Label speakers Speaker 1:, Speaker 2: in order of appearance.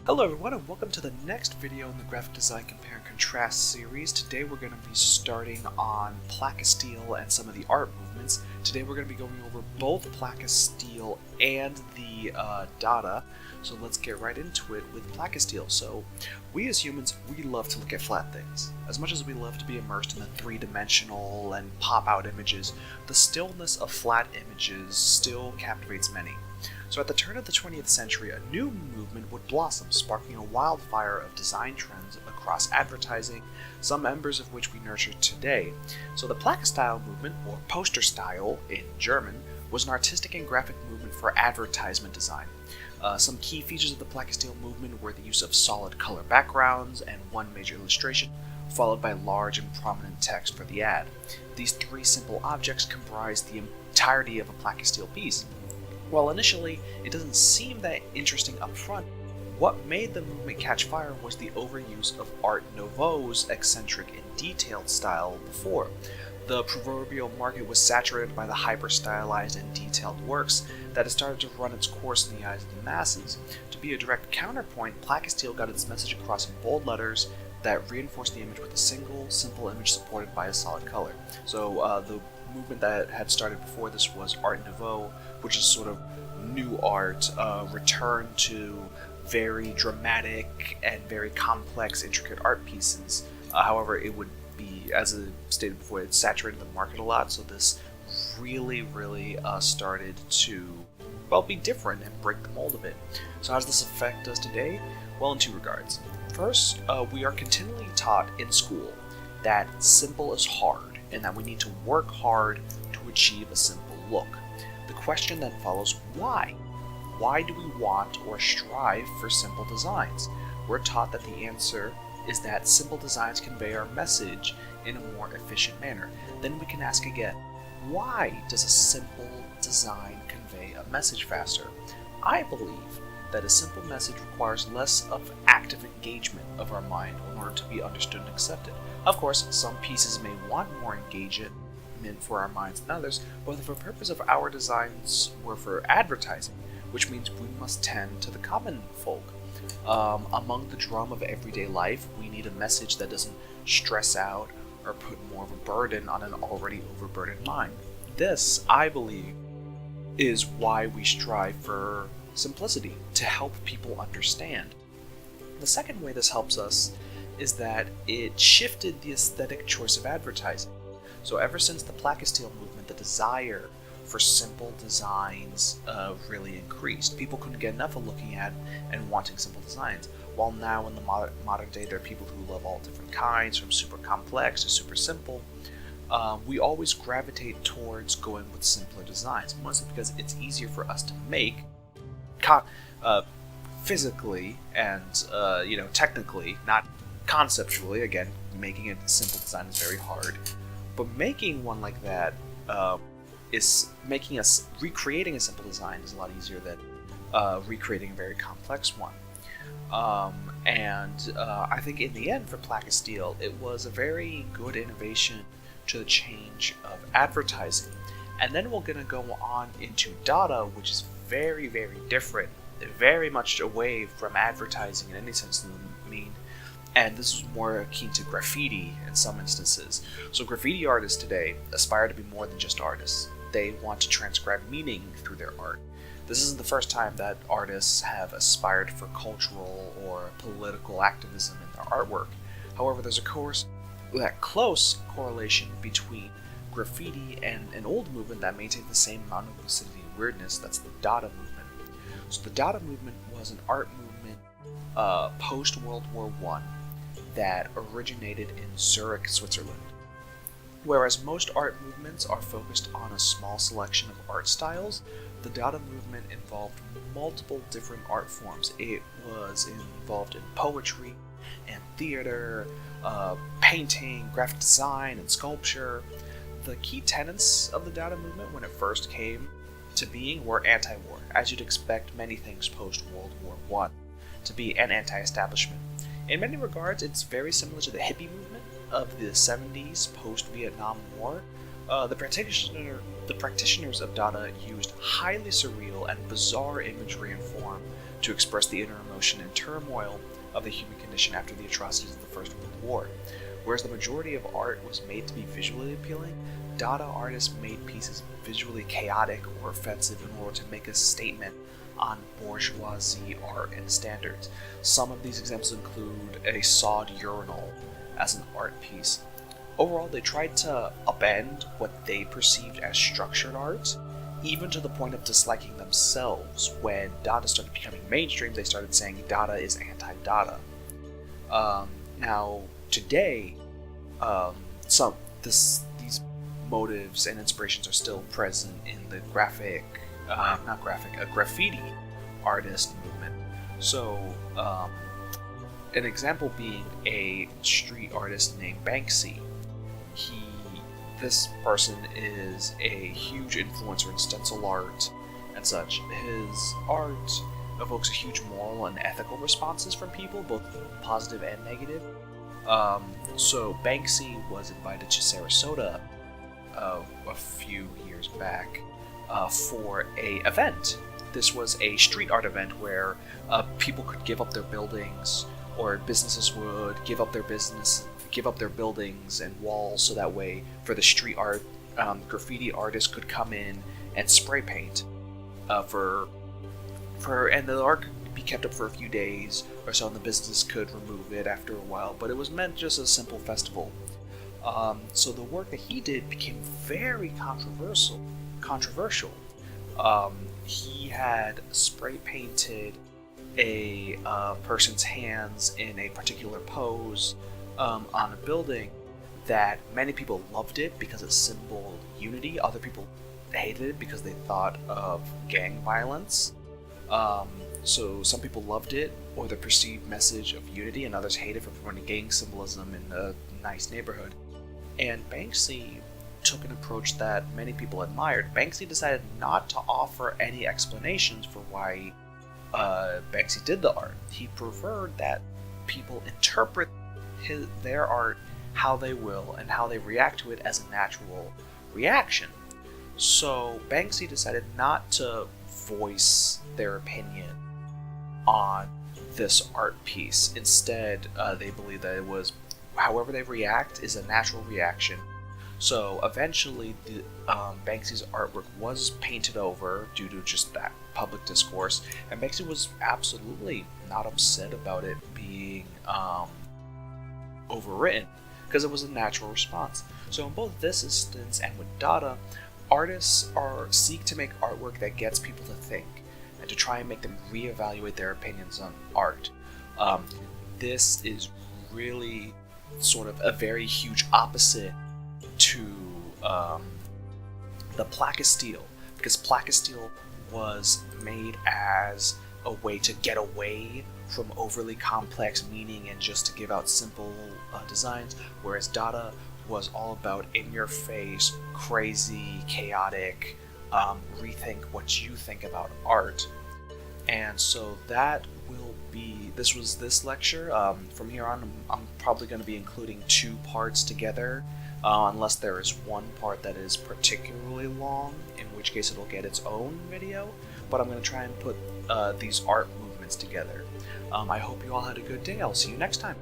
Speaker 1: Hello everyone and welcome to the next video in the Graphic Design Compare and Contrast series. Today we're going to be starting on Plakatstil and some of the art movements. Today we're going to be going over both Plakatstil and the DADA. So let's get right into it with Plakatstil. So we as humans, we love to look at flat things. As much as we love to be immersed in the three-dimensional and pop-out images, the stillness of flat images still captivates many. So at the turn of the 20th century, a new movement would blossom, sparking a wildfire of design trends across advertising, some members of which we nurture today. So the Plakatstil movement, or poster style in German, was an artistic and graphic movement for advertisement design. Some key features of the Plakatstil movement were the use of solid color backgrounds and one major illustration, followed by large and prominent text for the ad. These three simple objects comprised the entirety of a Plakatstil piece. While initially it doesn't seem that interesting up front, what made the movement catch fire was the overuse of Art Nouveau's eccentric and detailed style before. The proverbial market was saturated by the hyper-stylized and detailed works that had started to run its course in the eyes of the masses. To be a direct counterpoint, Plakatstil got its message across in bold letters that reinforced the image with a single, simple image supported by a solid color. So the movement that had started before this was Art Nouveau, which is sort of new art, return to very dramatic and very complex, intricate art pieces. However, it would be, as I stated before, it saturated the market a lot, so this really started to, well, be different and break the mold a bit. So how does this affect us today? Well, in two regards. First, we are continually taught in school that simple is hard, and that we need to work hard to achieve a simple look. The question then follows, why? Why do we want or strive for simple designs? We're taught that the answer is that simple designs convey our message in a more efficient manner. Then we can ask again, why does a simple design convey a message faster? I believe that a simple message requires less of active engagement of our mind in order to be understood and accepted. Of course, some pieces may want more engagement for our minds than others, but if the purpose of our designs were for advertising, which means we must tend to the common folk. Among the drum of everyday life, we need a message that doesn't stress out or put more of a burden on an already overburdened mind. This, I believe, is why we strive for simplicity, to help people understand. The second way this helps us is that it shifted the aesthetic choice of advertising. So ever since the Plakatstil movement, the desire for simple designs really increased. People couldn't get enough of looking at and wanting simple designs. While now in the modern day there are people who love all different kinds, from super complex to super simple, we always gravitate towards going with simpler designs, mostly because it's easier for us to make physically and technically, not conceptually. Again, making a simple design is very hard, but making one like that recreating a simple design is a lot easier than recreating a very complex one. I think in the end for Plakatstil, it was a very good innovation to the change of advertising. And then we're going to go on into DADA, which is very different, very much away from advertising in any sense of the mean. And this is more akin to graffiti in some instances. So graffiti artists today aspire to be more than just artists. They want to transcribe meaning through their art. This isn't the first time that artists have aspired for cultural or political activism in their artwork. However, there's that close correlation between graffiti and an old movement that maintains the same amount of lucidity and weirdness. That's the DADA movement. So the DADA movement was an art movement post-World War I that originated in Zurich, Switzerland. Whereas most art movements are focused on a small selection of art styles, the DADA movement involved multiple different art forms. It was involved in poetry and theater, painting, graphic design, and sculpture. The key tenets of the DADA movement when it first came to being were anti-war, as you'd expect many things post-World War I to be, an anti-establishment. In many regards, it's very similar to the hippie movement of the 70s post-Vietnam War. The practitioners of DADA used highly surreal and bizarre imagery and form to express the inner emotion and turmoil of the human condition after the atrocities of the First World War. Whereas the majority of art was made to be visually appealing, Dada artists made pieces visually chaotic or offensive in order to make a statement on bourgeoisie art and standards. Some of these examples include a sawed urinal as an art piece. Overall, they tried to upend what they perceived as structured art, even to the point of disliking themselves. When Dada started becoming mainstream, they started saying Dada is anti-Dada. Now, today, these motives and inspirations are still present in the graffiti artist movement. So, an example being a street artist named Banksy. This person is a huge influencer in stencil art and such. His art evokes a huge moral and ethical responses from people, both positive and negative. So Banksy was invited to Sarasota a few years back for a event. This was a street art event where people could give up their buildings, or businesses would give up their buildings and walls, so that way for the street art, graffiti artists could come in and spray paint and the art could be kept up for a few days or so, and the business could remove it after a while, but it was meant just as a simple festival. So the work that he did became very controversial. He had spray painted a person's hands in a particular pose on a building that many people loved it because it symbolized unity. Other people hated it because they thought of gang violence. So some people loved it, or the perceived message of unity, and others hated it for promoting gang symbolism in a nice neighborhood. And Banksy took an approach that many people admired. Banksy decided not to offer any explanations for why Banksy did the art. He preferred that people interpret their art how they will and how they react to it as a natural reaction. So Banksy decided not to voice their opinion on this art piece. Instead, they believed that it was however they react is a natural reaction. So eventually, Banksy's artwork was painted over due to just that public discourse, and Banksy was absolutely not upset about it being overwritten, because it was a natural response. So in both this instance and with Dada, artists seek to make artwork that gets people to think, and to try and make them reevaluate their opinions on art. This is really sort of a very huge opposite to the Plakatstil, because Plakatstil was made as a way to get away from overly complex meaning and just to give out simple designs, whereas Dada was all about in-your-face, crazy, chaotic, rethink what you think about art. And so that will be, this was this lecture. From here on, I'm probably going to be including 2 parts together, unless there is one part that is particularly long, in which case it'll get its own video. But I'm going to try and put these art movements together. I hope you all had a good day. I'll see you next time.